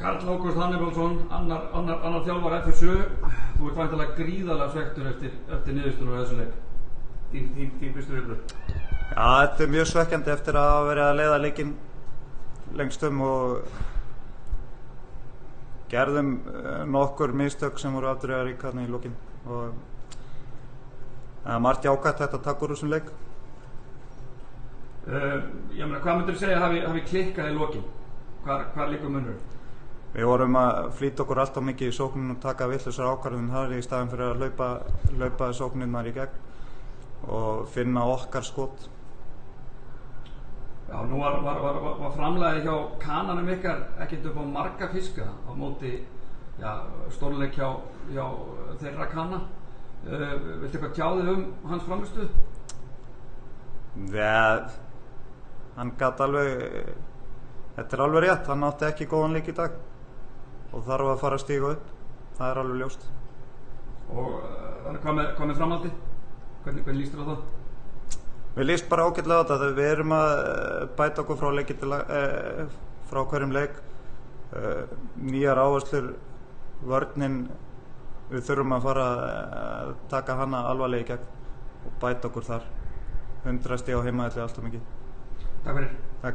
Karl Ágúst Hannibalsson, annar þjálfari FSU. Þú ert væntanlega gríðarlega svekktur eftir niðurstöðuna á þessum leik. Þín fyrstu viðbrögð? Já, þetta mjög svekkjandi eftir að hafa verið að leiða leikinn lengstum og gerðum nokkur mistök sem voru afdrifarík þarna í lokin og það er margt jákvætt þetta að taka úr þessum leik. Ég meina, hvað myndirðu segja hafi klikkað í lokin? Hvar liggur munurinn? Við vorum að flýta okkur alltaf mikið í sókninu og taka vitlausar ákvarðanir þar í staðinn fyrir að hlaupa sóknirnar í gegn og finna okkar skot. Já, nú var framlagið hjá Kananum ykkar ekkert upp á marga fiska á móti stórleik hjá þeirra Kana. Viltu eitthvað tjá þig hans frammistöðu? Hann gat alveg, þetta er alveg rétt, hann átti ekki góðan leik í dag og þarf að fara að stíga upp, það er alveg ljóst. Og hvað með framhaldi? Hvernig líst þér á það? Mér líst bara ágætlega á þetta, við erum að bæta okkur frá hverjum leik, nýjar áherslur, vörnin, við þurfum að fara að taka hana alvarlega í gegn og bæta okkur þar. 100 stig á heimavelli alltaf mikið. Takk fyrir. Takk.